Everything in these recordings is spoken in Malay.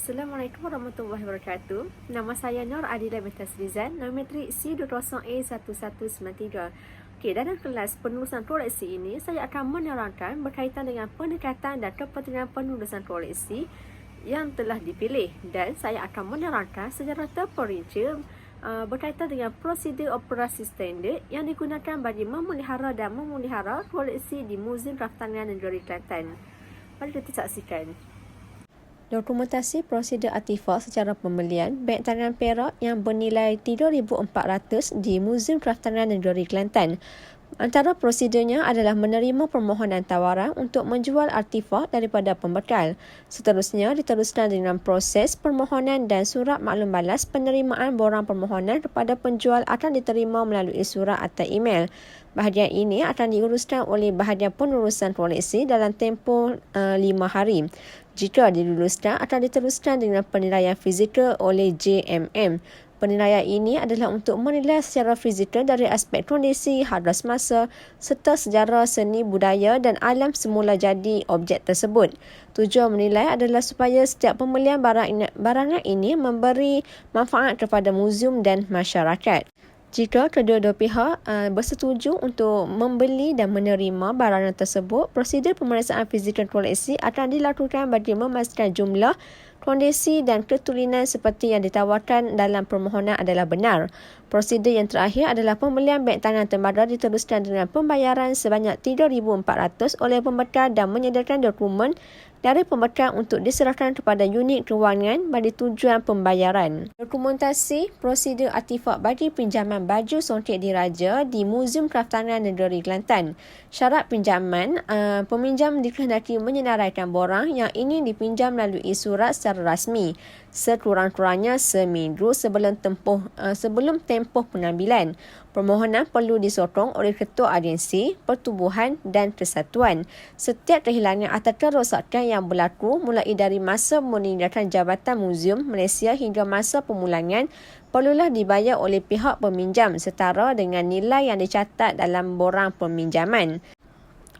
Assalamualaikum warahmatullahi wabarakatuh. Nama saya Nur Adila binti Rizan, nometrik C20A1193. Okey, dalam kelas penulisan koleksi ini, saya akan menerangkan berkaitan dengan pendekatan dan kepentingan penulisan koleksi yang telah dipilih, dan saya akan menerangkan secara terperinci berkaitan dengan prosedur operasi standard yang digunakan bagi memelihara koleksi di Muzium Kraftangan Negeri Kelantan. Mari kita saksikan. Dokumentasi prosedur artifak secara pembelian beg tangan perak yang bernilai 3,400 di Muzium Kraftangan Negeri Kelantan. Antara prosedurnya adalah menerima permohonan tawaran untuk menjual artifak daripada pembekal. Seterusnya diteruskan dengan proses permohonan dan surat maklum balas penerimaan borang permohonan kepada penjual akan diterima melalui surat atau email. Bahagian ini akan diuruskan oleh bahagian penulisan koleksi dalam tempoh 5 hari. Jika diluluskan, akan diteruskan dengan penilaian fizikal oleh JMM. Penilaian ini adalah untuk menilai secara fizikal dari aspek kondisi, harga semasa, serta sejarah, seni, budaya dan alam semula jadi objek tersebut. Tujuan menilai adalah supaya setiap pembelian barangan ini memberi manfaat kepada muzium dan masyarakat. Jika kedua-dua pihak bersetuju untuk membeli dan menerima barangan tersebut, prosedur pemeriksaan fizikal koleksi akan dilakukan bagi memastikan jumlah, kondisi dan ketulinan seperti yang ditawarkan dalam permohonan adalah benar. Prosedur yang terakhir adalah pembelian beg tangan tembaga diteruskan dengan pembayaran sebanyak 3,400 oleh pembekal dan menyediakan dokumen dari pembekal untuk diserahkan kepada unit kewangan bagi tujuan pembayaran. Dokumentasi prosedur artifak bagi pinjaman baju songket diraja di Muzium Kraftangan Negeri Kelantan. Syarat pinjaman, peminjam dikehendaki menyenaraikan borang yang ingin dipinjam melalui surat secara rasmi sekurang-kurangnya seminggu sebelum tempoh pengambilan. Permohonan perlu disokong oleh Ketua Agensi, Pertubuhan dan Kesatuan. Setiap kehilangan atau kerosakan yang berlaku mulai dari masa meninggalkan Jabatan Muzium Malaysia hingga masa pemulangan perlulah dibayar oleh pihak peminjam setara dengan nilai yang dicatat dalam borang peminjaman.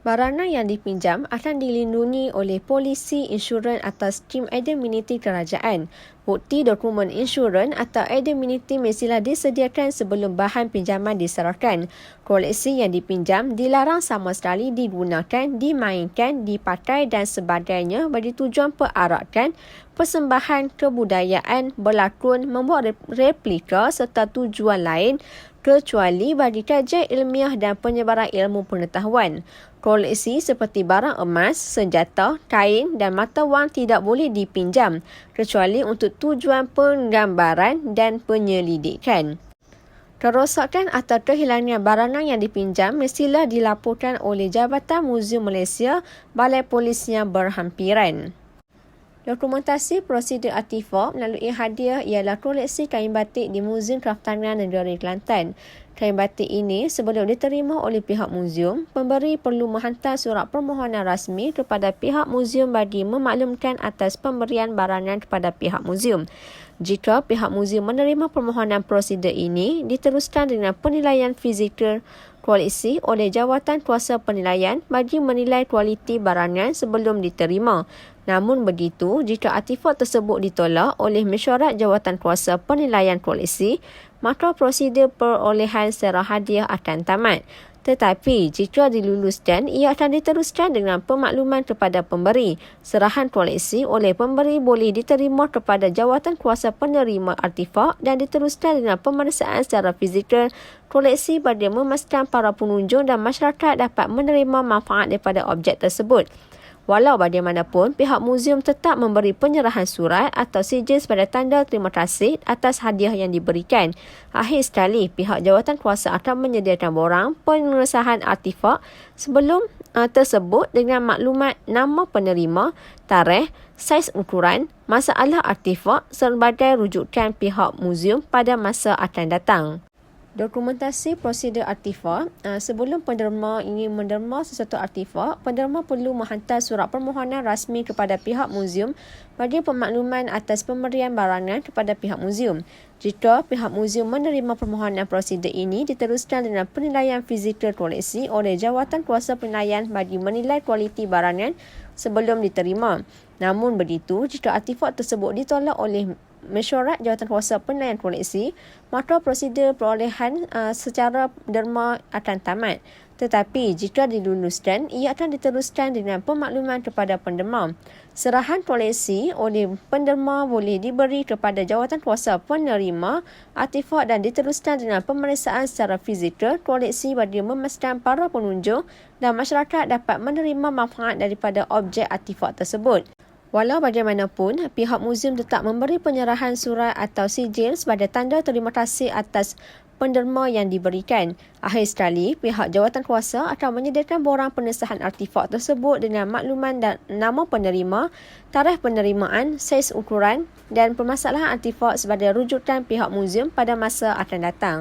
Barangan yang dipinjam akan dilindungi oleh polisi insurans atau skim indemnity kerajaan. Bukti dokumen insurans atau indemnity mestilah disediakan sebelum bahan pinjaman diserahkan. Koleksi yang dipinjam dilarang sama sekali digunakan, dimainkan, dipakai dan sebagainya bagi tujuan perarakan, persembahan kebudayaan, berlakon, membuat replika serta tujuan lain kecuali bagi kajian ilmiah dan penyebaran ilmu pengetahuan. Koleksi seperti barang emas, senjata, kain dan mata wang tidak boleh dipinjam kecuali untuk tujuan penggambaran dan penyelidikan. Kerosakan atau kehilangan barangan yang dipinjam mestilah dilaporkan oleh Jabatan Muzium Malaysia, Balai Polis yang berhampiran. Dokumentasi prosedur artifak melalui hadiah ialah koleksi kain batik di Muzium Kraftangan Negeri Kelantan. Kain batik ini sebelum diterima oleh pihak muzium, pemberi perlu menghantar surat permohonan rasmi kepada pihak muzium bagi memaklumkan atas pemberian barangan kepada pihak muzium. Jika pihak muzium menerima permohonan prosedur ini, diteruskan dengan penilaian fizikal koleksi oleh Jawatan Kuasa Penilaian bagi menilai kualiti barangan sebelum diterima. Namun begitu, jika artifak tersebut ditolak oleh mesyuarat Jawatan Kuasa Penilaian Koleksi, maka prosedur perolehan secara hadiah akan tamat. Tetapi, jika diluluskan, ia akan diteruskan dengan pemakluman kepada pemberi. Serahan koleksi oleh pemberi boleh diterima kepada Jawatan Kuasa Penerima Artifak dan diteruskan dengan pemeriksaan secara fizikal koleksi bagi memastikan para pengunjung dan masyarakat dapat menerima manfaat daripada objek tersebut. Walau bagaimanapun, pihak muzium tetap memberi penyerahan surat atau sijil sebagai tanda terima kasih atas hadiah yang diberikan. Akhir sekali, pihak jawatan kuasa akan menyediakan borang pengesahan artifak sebelum tersebut dengan maklumat nama penerima, tarikh, saiz ukuran, masalah artifak sebagai rujukan pihak muzium pada masa akan datang. Dokumentasi prosedur artifak. Sebelum penderma ingin menderma sesuatu artifak, penderma perlu menghantar surat permohonan rasmi kepada pihak muzium bagi pemakluman atas pemberian barangan kepada pihak muzium. Jika pihak muzium menerima permohonan prosedur ini, diteruskan dengan penilaian fizikal koleksi oleh jawatan kuasa penilaian bagi menilai kualiti barangan sebelum diterima. Namun begitu, jika artifak tersebut ditolak oleh mesyuarat jawatankuasa penilaian koleksi, maka prosedur perolehan secara derma akan tamat. Tetapi jika diluluskan, ia akan diteruskan dengan pemakluman kepada penderma. Serahan koleksi oleh penderma boleh diberi kepada jawatankuasa penerima artifak dan diteruskan dengan pemeriksaan secara fizikal koleksi bagi memastikan para pengunjung dan masyarakat dapat menerima manfaat daripada objek artifak tersebut. Walau bagaimanapun, pihak muzium tetap memberi penyerahan surat atau sijil sebagai tanda terima kasih atas penderma yang diberikan. Akhir sekali, pihak jawatankuasa akan menyediakan borang pengesahan artifak tersebut dengan makluman dan nama penerima, tarikh penerimaan, saiz ukuran dan permasalahan artifak sebagai rujukan pihak muzium pada masa akan datang.